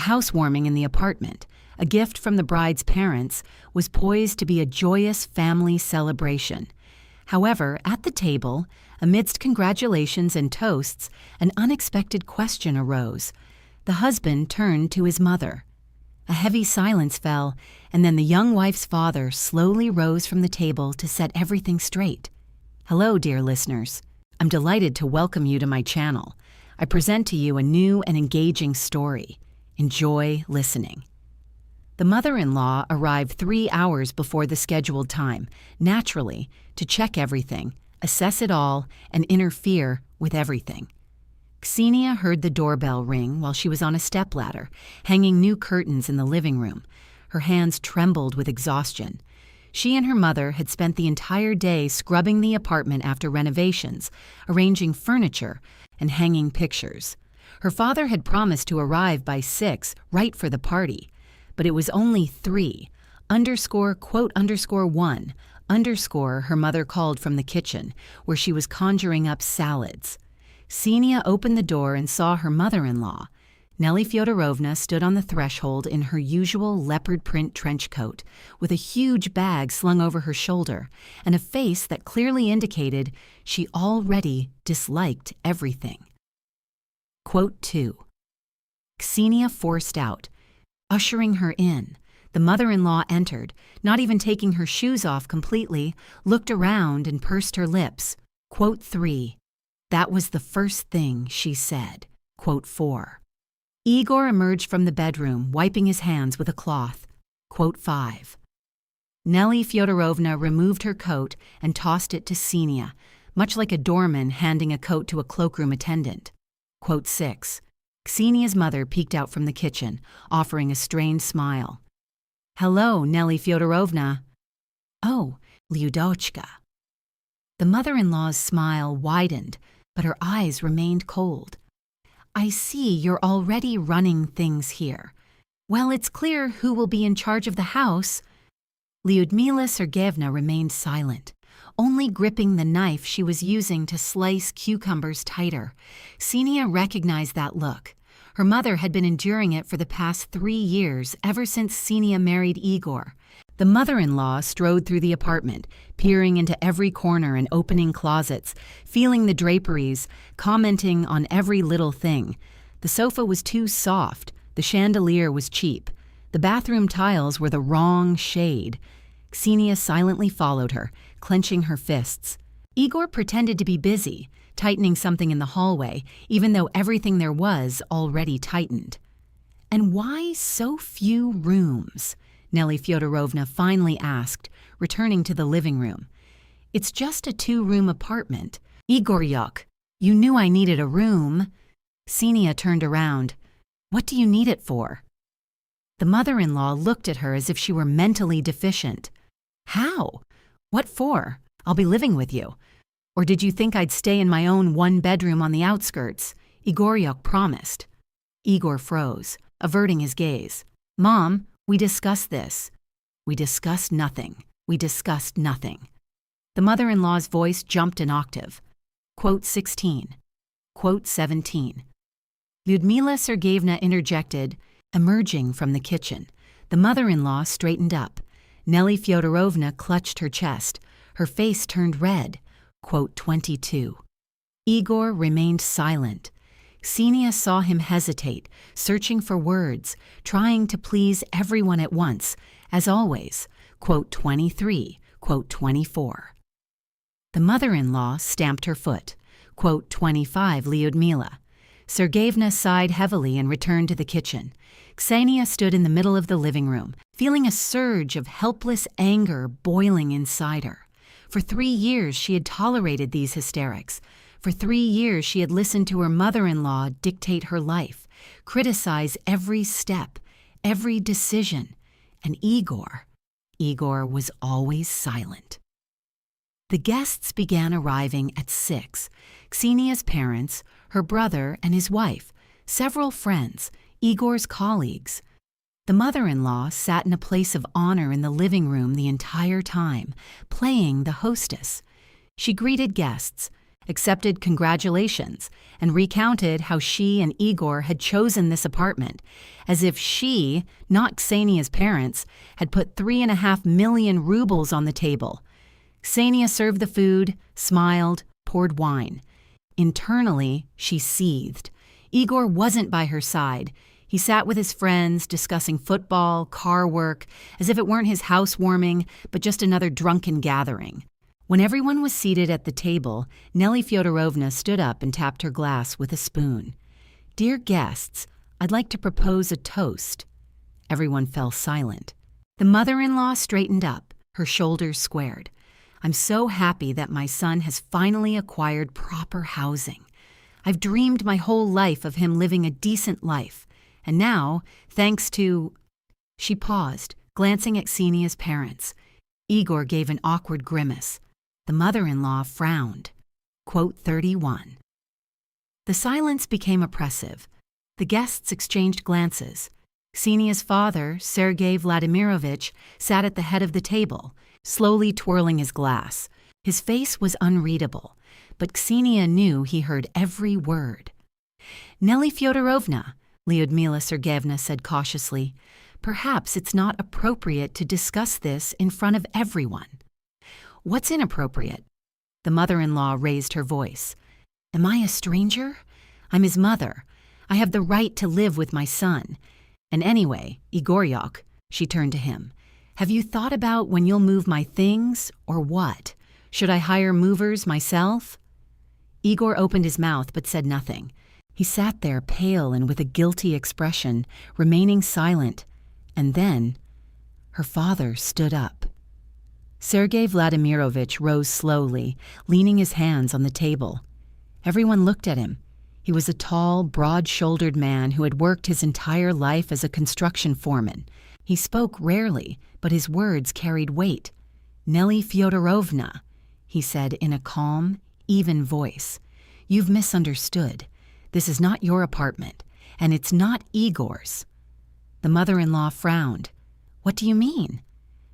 The housewarming in the apartment, a gift from the bride's parents, was poised to be a joyous family celebration. However, at the table, amidst congratulations and toasts, an unexpected question arose. The husband turned to his mother. A heavy silence fell, and then the young wife's father slowly rose from the table to set everything straight. Hello, dear listeners. I'm delighted to welcome you to my channel. I present to you a new and engaging story. Enjoy listening. The mother-in-law arrived 3 hours before the scheduled time, naturally, to check everything, assess it all, and interfere with everything. Ksenia heard the doorbell ring while she was on a stepladder, hanging new curtains in the living room. Her hands trembled with exhaustion. She and her mother had spent the entire day scrubbing the apartment after renovations, arranging furniture, and hanging pictures. Her father had promised to arrive by 6, right for the party. But it was only 3, _1, her mother called from the kitchen, where she was conjuring up salads. Ksenia opened the door and saw her mother-in-law. Nelly Fyodorovna stood on the threshold in her usual leopard print trench coat, with a huge bag slung over her shoulder, and a face that clearly indicated she already disliked everything. Quote 2. Ksenia forced out. Ushering her in, the mother-in-law entered, not even taking her shoes off completely, looked around and pursed her lips. Quote 3. That was the first thing she said. Quote 4. Igor emerged from the bedroom, wiping his hands with a cloth. Quote 5. Nelly Fyodorovna removed her coat and tossed it to Ksenia, much like a doorman handing a coat to a cloakroom attendant. Quote 6. Ksenia's mother peeked out from the kitchen, offering a strained smile. Hello, Nelly Fyodorovna. Oh, Lyudochka. The mother-in-law's smile widened, but her eyes remained cold. I see you're already running things here. Well, it's clear who will be in charge of the house. Lyudmila Sergeyevna remained silent, only gripping the knife she was using to slice cucumbers tighter. Ksenia recognized that look. Her mother had been enduring it for the past 3 years, ever since Ksenia married Igor. The mother-in-law strode through the apartment, peering into every corner and opening closets, feeling the draperies, commenting on every little thing. The sofa was too soft, the chandelier was cheap, the bathroom tiles were the wrong shade. Ksenia silently followed her, clenching her fists. Igor pretended to be busy, tightening something in the hallway, even though everything there was already tightened. And why so few rooms? Nelly Fyodorovna finally asked, returning to the living room. It's just a 2-room apartment. Igoryok, you knew I needed a room. Ksenia turned around. What do you need it for? The mother-in-law looked at her as if she were mentally deficient. How? What for? I'll be living with you. Or did you think I'd stay in my own 1-bedroom on the outskirts? Igoryok promised. Igor froze, averting his gaze. Mom, we discussed this. We discussed nothing. We discussed nothing. The mother-in-law's voice jumped an octave. Quote 16. Quote 17. Lyudmila Sergeyevna interjected, emerging from the kitchen. The mother-in-law straightened up. Nelly Fyodorovna clutched her chest. Her face turned red. Quote 22. Igor remained silent. Ksenia saw him hesitate, searching for words, trying to please everyone at once, as always. Quote 23. Quote 24. The mother-in-law stamped her foot. Quote 25. Lyudmila. Sergeyevna sighed heavily and returned to the kitchen. Ksenia stood in the middle of the living room, feeling a surge of helpless anger boiling inside her. For 3 years she had tolerated these hysterics. For 3 years she had listened to her mother-in-law dictate her life, criticize every step, every decision. And Igor was always silent. The guests began arriving at 6. Ksenia's parents, her brother and his wife, several friends, Igor's colleagues. The mother-in-law sat in a place of honor in the living room the entire time, playing the hostess. She greeted guests, accepted congratulations, and recounted how she and Igor had chosen this apartment, as if she, not Ksenia's parents, had put 3.5 million rubles on the table. Ksenia served the food, smiled, poured wine. Internally, she seethed. Igor wasn't by her side. He sat with his friends, discussing football, car work, as if it weren't his housewarming, but just another drunken gathering. When everyone was seated at the table, Nelly Fyodorovna stood up and tapped her glass with a spoon. "Dear guests, I'd like to propose a toast." Everyone fell silent. The mother-in-law straightened up, her shoulders squared. "I'm so happy that my son has finally acquired proper housing. I've dreamed my whole life of him living a decent life. And now, thanks to—" She paused, glancing at Ksenia's parents. Igor gave an awkward grimace. The mother-in-law frowned. Quote 31. The silence became oppressive. The guests exchanged glances. Ksenia's father, Sergei Vladimirovich, sat at the head of the table, slowly twirling his glass. His face was unreadable, but Ksenia knew he heard every word. "Nelly Fyodorovna," Lyudmila Sergeyevna said cautiously, "perhaps it's not appropriate to discuss this in front of everyone." "What's inappropriate?" The mother-in-law raised her voice. "Am I a stranger? I'm his mother. I have the right to live with my son. And anyway, Igoryok," she turned to him, "have you thought about when you'll move my things, or what? Should I hire movers myself?" Igor opened his mouth but said nothing. He sat there pale and with a guilty expression, remaining silent. And then, her father stood up. Sergei Vladimirovich rose slowly, leaning his hands on the table. Everyone looked at him. He was a tall, broad-shouldered man who had worked his entire life as a construction foreman. He spoke rarely, but his words carried weight. "Nelly Fyodorovna," he said in a calm, even voice, "you've misunderstood. This is not your apartment, and it's not Igor's." The mother-in-law frowned. "What do you mean?"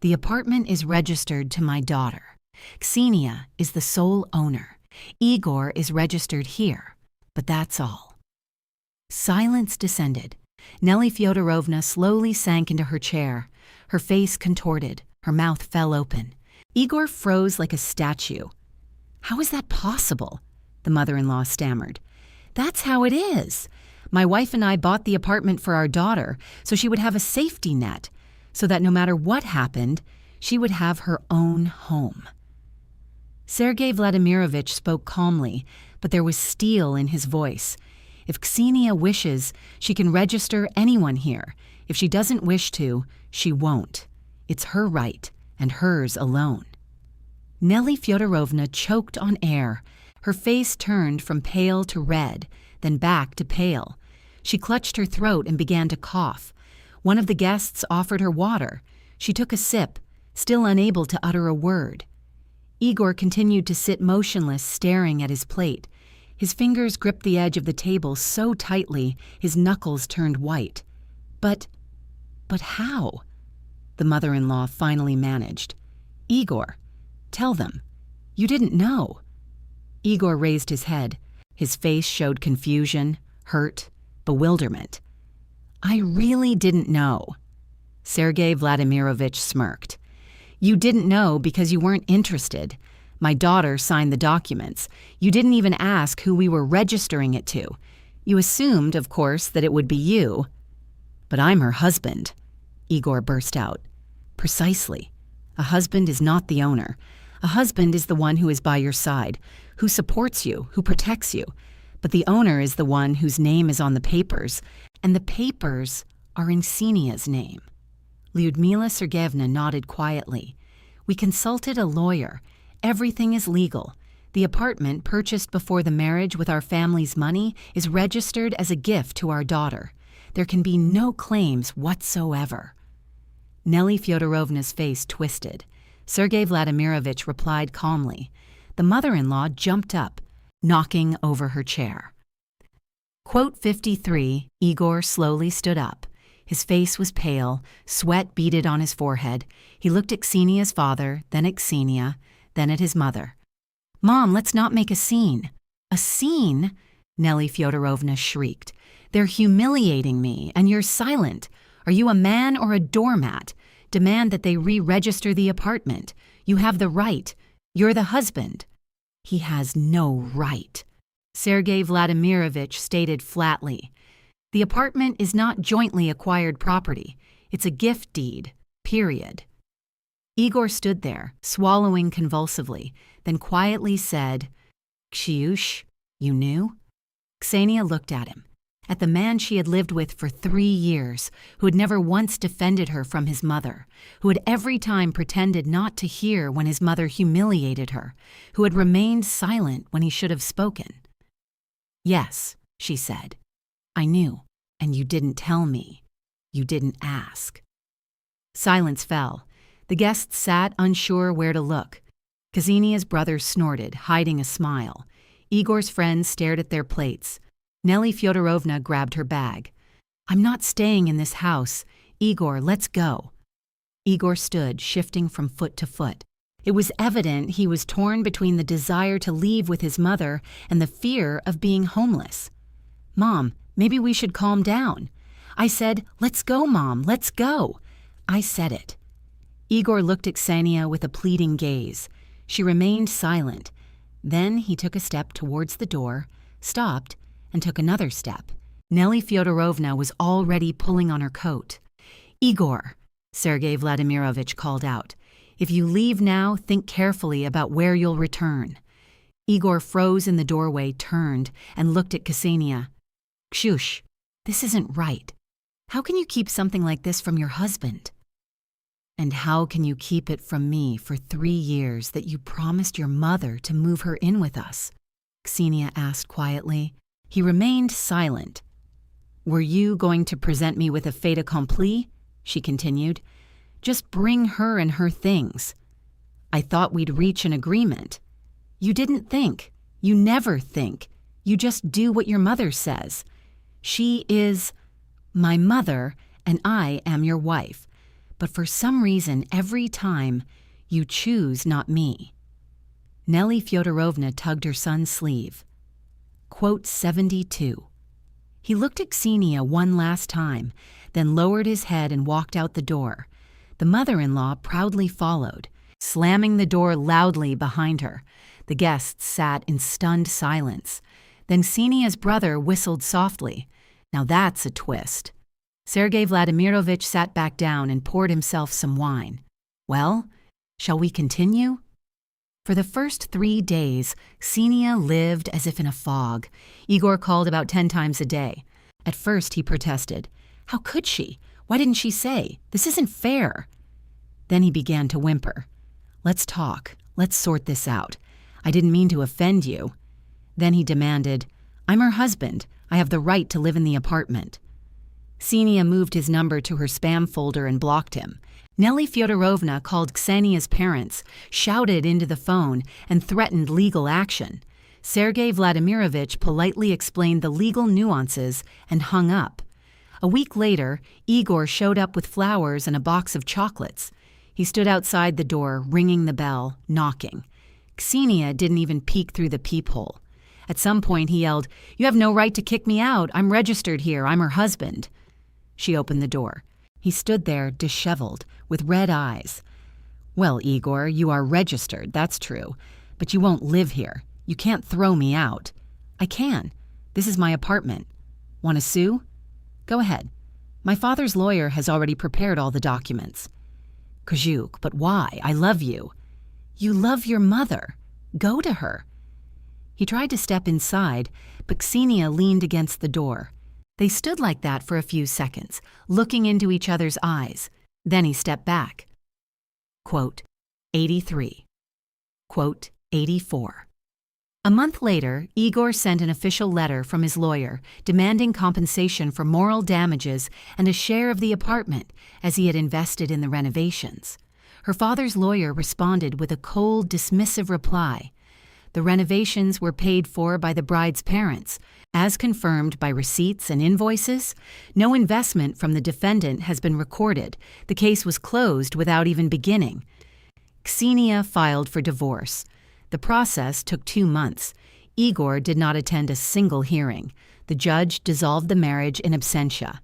"The apartment is registered to my daughter. Ksenia is the sole owner. Igor is registered here, but that's all." Silence descended. Nelly Fyodorovna slowly sank into her chair. Her face contorted, her mouth fell open. Igor froze like a statue. "How is that possible?" the mother-in-law stammered. "That's how it is. My wife and I bought the apartment for our daughter so she would have a safety net, so that no matter what happened, she would have her own home." Sergei Vladimirovich spoke calmly, but there was steel in his voice. "If Ksenia wishes, she can register anyone here. If she doesn't wish to, she won't. It's her right, and hers alone." Nelly Fyodorovna choked on air. Her face turned from pale to red, then back to pale. She clutched her throat and began to cough. One of the guests offered her water. She took a sip, still unable to utter a word. Igor continued to sit motionless, staring at his plate. His fingers gripped the edge of the table so tightly, his knuckles turned white. But how?" the mother-in-law finally managed. "Igor, tell them. You didn't know." Igor raised his head. His face showed confusion, hurt, bewilderment. "I really didn't know." Sergei Vladimirovich smirked. "You didn't know because you weren't interested. My daughter signed the documents. You didn't even ask who we were registering it to. You assumed, of course, that it would be you." "But I'm her husband," Igor burst out. "Precisely. A husband is not the owner. A husband is the one who is by your side, who supports you, who protects you. But the owner is the one whose name is on the papers, and the papers are in Ksenia's name." Lyudmila Sergeyevna nodded quietly. "We consulted a lawyer. Everything is legal. The apartment purchased before the marriage with our family's money is registered as a gift to our daughter. There can be no claims whatsoever." Nelly Fyodorovna's face twisted. Sergei Vladimirovich replied calmly. The mother-in-law jumped up, knocking over her chair. Quote 53, Igor slowly stood up. His face was pale, sweat beaded on his forehead. He looked at Ksenia's father, then at Ksenia, then at his mother. "Mom, let's not make a scene." "A scene?" Nelly Fyodorovna shrieked. "They're humiliating me, and you're silent. Are you a man or a doormat? Demand that they re-register the apartment. You have the right. You're the husband." "He has no right," Sergei Vladimirovich stated flatly. "The apartment is not jointly acquired property. It's a gift deed, period." Igor stood there, swallowing convulsively, then quietly said, "Kshyush, you knew?" Ksenia looked at him, at the man she had lived with for 3 years, who had never once defended her from his mother, who had every time pretended not to hear when his mother humiliated her, who had remained silent when he should have spoken. "Yes," she said, "I knew, and you didn't tell me. You didn't ask." Silence fell. The guests sat unsure where to look. Ksenia's brother snorted, hiding a smile. Igor's friends stared at their plates. Nelly Fyodorovna grabbed her bag. "I'm not staying in this house. Igor, let's go." Igor stood, shifting from foot to foot. It was evident he was torn between the desire to leave with his mother and the fear of being homeless. "Mom, maybe we should calm down." "I said, let's go, Mom, let's go." "I said it." Igor looked at Ksenia with a pleading gaze. She remained silent. Then he took a step towards the door, stopped, and took another step. Nelly Fyodorovna was already pulling on her coat. "Igor," Sergei Vladimirovich called out, "if you leave now, think carefully about where you'll return." Igor froze in the doorway, turned, and looked at Ksenia. "Kshush, this isn't right. How can you keep something like this from your husband?" "And how can you keep it from me for 3 years that you promised your mother to move her in with us?" Ksenia asked quietly. He remained silent. "Were you going to present me with a fait accompli?" she continued. "Just bring her and her things. I thought we'd reach an agreement. You didn't think. You never think. You just do what your mother says. She is my mother, and I am your wife. But for some reason, every time, you choose not me." Nelly Fyodorovna tugged her son's sleeve. Quote 72. He looked at Ksenia one last time, then lowered his head and walked out the door. The mother-in-law proudly followed, slamming the door loudly behind her. The guests sat in stunned silence. Then Ksenia's brother whistled softly. Now that's a twist. Sergei Vladimirovich sat back down and poured himself some wine. "Well, shall we continue?" For the first 3 days, Ksenia lived as if in a fog. Igor called about 10 times a day. At first he protested. How could she? Why didn't she say? This isn't fair. Then he began to whimper. "Let's talk. Let's sort this out. I didn't mean to offend you." Then he demanded, "I'm her husband. I have the right to live in the apartment." Ksenia moved his number to her spam folder and blocked him. Nelly Fyodorovna called Ksenia's parents, shouted into the phone, and threatened legal action. Sergei Vladimirovich politely explained the legal nuances and hung up. A week later, Igor showed up with flowers and a box of chocolates. He stood outside the door, ringing the bell, knocking. Ksenia didn't even peek through the peephole. At some point, he yelled, "You have no right to kick me out. I'm registered here. I'm her husband." She opened the door. He stood there, disheveled, with red eyes. "Well, Igor, you are registered, that's true. But you won't live here. You can't throw me out." "I can. This is my apartment. Want to sue?" "Go ahead. My father's lawyer has already prepared all the documents." "Kozhuk, but why? I love you." "You love your mother. Go to her." He tried to step inside, but Ksenia leaned against the door. They stood like that for a few seconds, looking into each other's eyes. Then he stepped back. Quote 83. Quote 84. A month later, Igor sent an official letter from his lawyer demanding compensation for moral damages and a share of the apartment as he had invested in the renovations. Her father's lawyer responded with a cold, dismissive reply. The renovations were paid for by the bride's parents, as confirmed by receipts and invoices. No investment from the defendant has been recorded. The case was closed without even beginning. Ksenia filed for divorce. The process took 2 months. Igor did not attend a single hearing. The judge dissolved the marriage in absentia.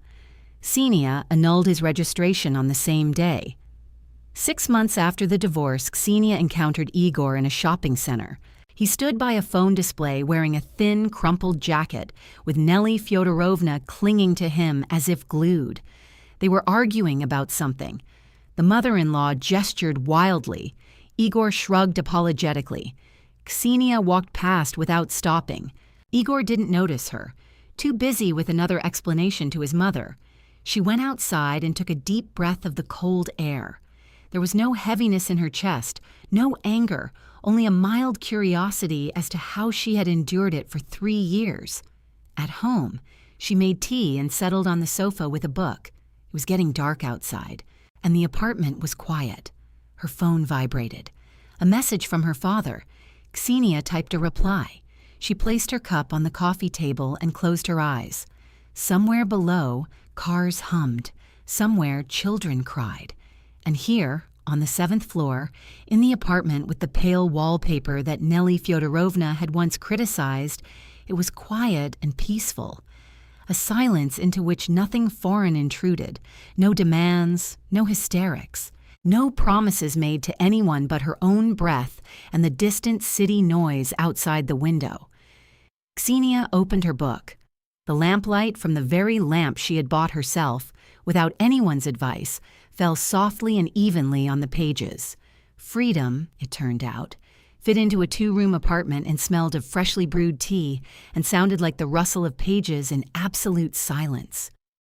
Ksenia annulled his registration on the same day. 6 months after the divorce, Ksenia encountered Igor in a shopping center. He stood by a phone display wearing a thin, crumpled jacket, with Nelly Fyodorovna clinging to him as if glued. They were arguing about something. The mother-in-law gestured wildly. Igor shrugged apologetically. Ksenia walked past without stopping. Igor didn't notice her, too busy with another explanation to his mother. She went outside and took a deep breath of the cold air. There was no heaviness in her chest, no anger, only a mild curiosity as to how she had endured it for 3 years. At home, she made tea and settled on the sofa with a book. It was getting dark outside, and the apartment was quiet. Her phone vibrated. A message from her father. Ksenia typed a reply. She placed her cup on the coffee table and closed her eyes. Somewhere below, cars hummed. Somewhere, children cried. And here, on the 7th floor, in the apartment with the pale wallpaper that Nelly Fyodorovna had once criticized, it was quiet and peaceful. A silence into which nothing foreign intruded, no demands, no hysterics, no promises made to anyone but her own breath and the distant city noise outside the window. Ksenia opened her book. The lamplight from the very lamp she had bought herself, without anyone's advice, fell softly and evenly on the pages. Freedom, it turned out, fit into a 2-room apartment and smelled of freshly brewed tea and sounded like the rustle of pages in absolute silence.